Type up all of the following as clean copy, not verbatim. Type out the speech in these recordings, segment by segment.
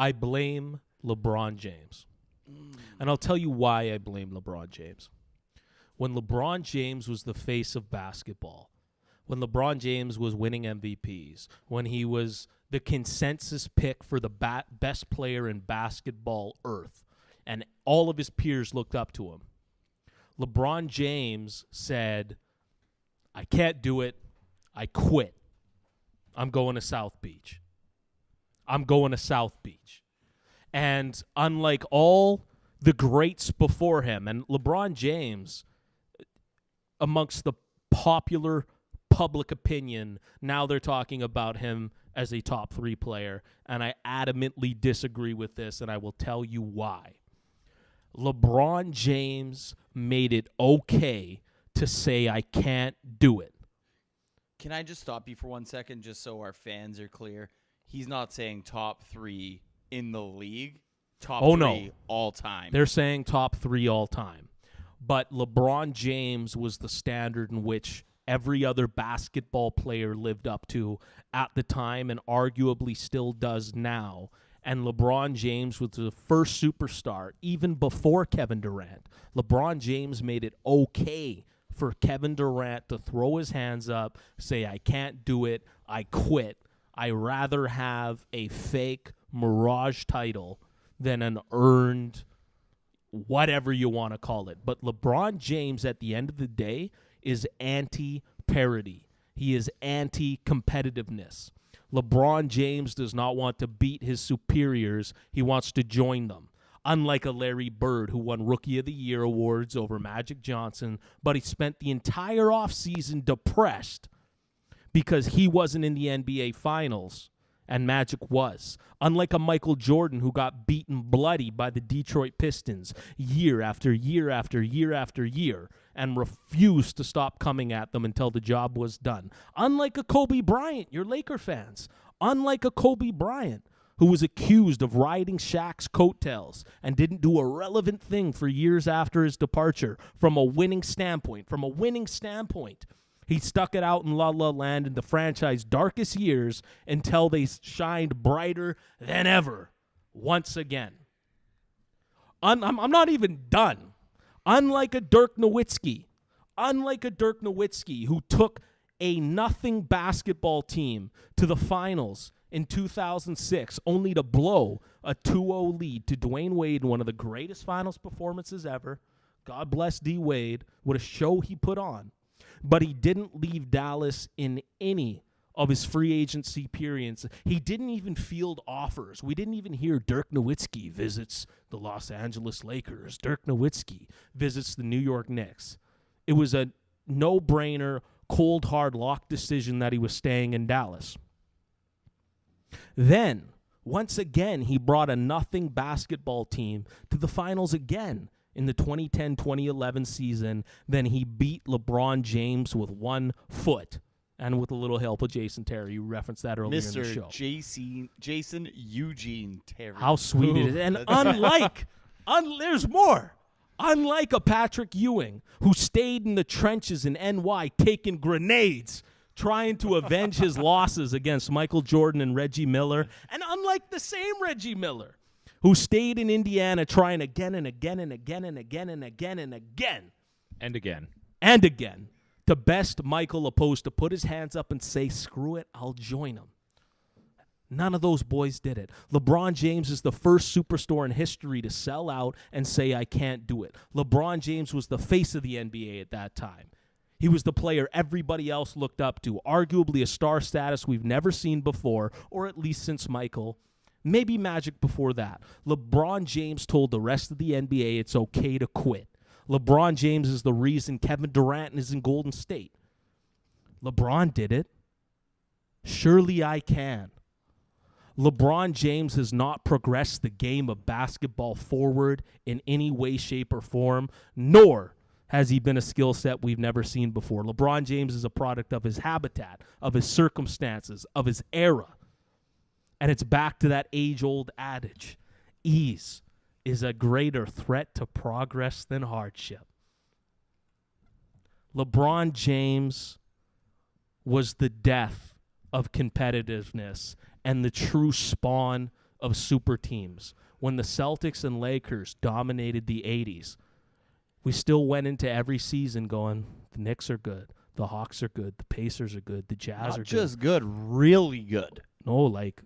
I blame LeBron James. And I'll tell you why I blame LeBron James. When LeBron James was the face of basketball, when LeBron James was winning MVPs, when he was the consensus pick for the best player in basketball earth, and all of his peers looked up to him, LeBron James said, I can't do it. I quit. I'm going to South Beach. I'm going to South Beach. And unlike all the greats before him, and LeBron James, amongst the popular public opinion, now they're talking about him as a top 3 player, and I adamantly disagree with this, and I will tell you why. LeBron James made it okay to say, I can't do it. Can I just stop you for 1 second just so our fans are clear? He's not saying top 3 in the league, top 3 all time. They're saying top 3 all time. But LeBron James was the standard in which every other basketball player lived up to at the time and arguably still does now. And LeBron James was the first superstar, even before Kevin Durant. LeBron James made it okay for Kevin Durant to throw his hands up, say, I can't do it, I quit. I rather have a fake mirage title than an earned whatever you want to call it. But LeBron James, at the end of the day, is anti-parity. He is anti-competitiveness. LeBron James does not want to beat his superiors. He wants to join them. Unlike a Larry Bird who won Rookie of the Year awards over Magic Johnson, but he spent the entire offseason depressed because he wasn't in the NBA Finals and Magic was. Unlike a Michael Jordan who got beaten bloody by the Detroit Pistons year after year after year after year and refused to stop coming at them until the job was done. Unlike a Kobe Bryant, you're Laker fans. Unlike a Kobe Bryant who was accused of riding Shaq's coattails and didn't do a relevant thing for years after his departure from a winning standpoint. He stuck it out in La La Land in the franchise's darkest years until they shined brighter than ever once again. I'm not even done. Unlike a Dirk Nowitzki who took a nothing basketball team to the finals in 2006, only to blow a 2-0 lead to Dwayne Wade in one of the greatest finals performances ever. God bless D. Wade. What a show he put on. But he didn't leave Dallas in any of his free agency periods. He didn't even field offers. We didn't even hear Dirk Nowitzki visits the Los Angeles Lakers. Dirk Nowitzki visits the New York Knicks. It was a no-brainer, cold, hard lock decision that he was staying in Dallas. Then, once again, he brought a nothing basketball team to the finals again in the 2010-2011 season. Then he beat LeBron James with 1 foot and with a little help of Jason Terry. You referenced that earlier in the show. Mr. Jason Eugene Terry. How sweet it is. And there's more. Unlike a Patrick Ewing who stayed in the trenches in NY taking grenades trying to avenge his losses against Michael Jordan and Reggie Miller, and unlike the same Reggie Miller who stayed in Indiana trying again and again and again and again and again and again and again to best Michael, opposed to put his hands up and say, screw it, I'll join him. None of those boys did it. LeBron James is the first superstar in history to sell out and say, I can't do it. LeBron James was the face of the NBA at that time. He was the player everybody else looked up to, arguably a star status we've never seen before, or at least since Michael. Maybe Magic before that. LeBron James told the rest of the NBA it's okay to quit. LeBron James is the reason Kevin Durant is in Golden State. LeBron did it. Surely I can. LeBron James has not progressed the game of basketball forward in any way, shape, or form, nor has he been a skill set we've never seen before. LeBron James is a product of his habitat, of his circumstances, of his era. And it's back to that age-old adage. Ease is a greater threat to progress than hardship. LeBron James was the death of competitiveness and the true spawn of super teams. When the Celtics and Lakers dominated the 80s, we still went into every season going, the Knicks are good, the Hawks are good, the Pacers are good, the Jazz are Not just good, really good. No, like,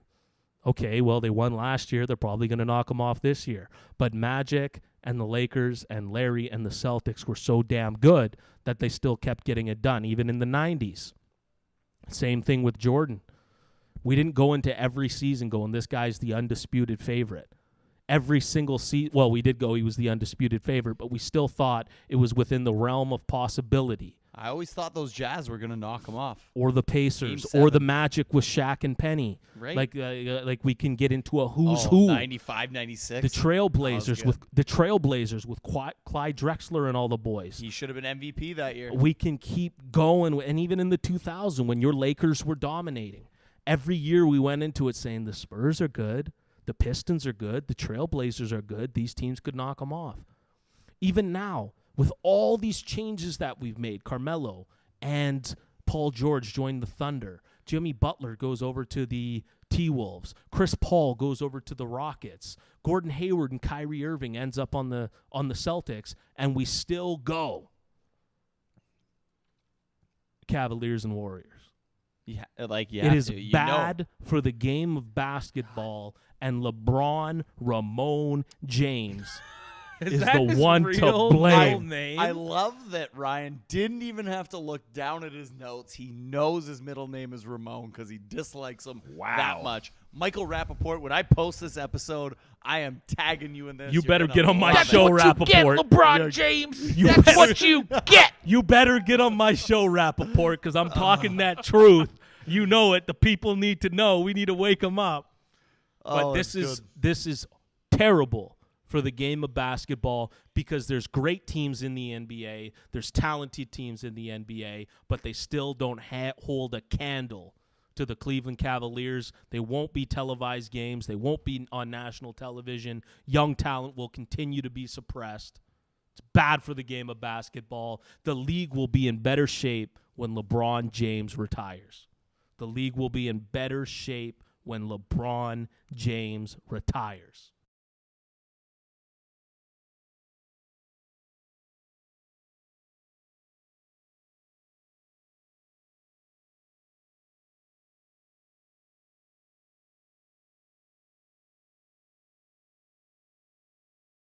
okay, well, they won last year. They're probably going to knock them off this year. But Magic and the Lakers and Larry and the Celtics were so damn good that they still kept getting it done, even in the 90s. Same thing with Jordan. We didn't go into every season going, this guy's the undisputed favorite. Every single season, well, we did go, he was the undisputed favorite, but we still thought it was within the realm of possibility. I always thought those Jazz were going to knock them off. Or the Pacers, or the Magic with Shaq and Penny. Right. Like we can get into a who's who. 95, 96. The Trailblazers with Clyde Drexler and all the boys. He should have been MVP that year. We can keep going, and even in the 2000 when your Lakers were dominating, every year we went into it saying the Spurs are good, the Pistons are good, the Trailblazers are good. These teams could knock them off. Even now, with all these changes that we've made, Carmelo and Paul George joined the Thunder. Jimmy Butler goes over to the T-Wolves. Chris Paul goes over to the Rockets. Gordon Hayward and Kyrie Irving ends up on the Celtics, and we still go Cavaliers and Warriors. Yeah, like it is bad for the game of basketball, and LeBron Ramon James is the one to blame. I love that Ryan didn't even have to look down at his notes. He knows his middle name is Ramon because he dislikes him that much. Michael Rappaport, when I post this episode, I am tagging you in this. You better get on my show, Rappaport. That's what you get, LeBron James. That's what you get. You better get on my show, Rappaport, because I'm talking that truth. You know it. The people need to know. We need to wake them up. But this is terrible for the game of basketball because there's great teams in the NBA. There's talented teams in the NBA, but they still don't hold a candle to the Cleveland Cavaliers. They won't be televised games. They won't be on national television. Young talent will continue to be suppressed. It's bad for the game of basketball. The league will be in better shape when LeBron James retires. The league will be in better shape when LeBron James retires.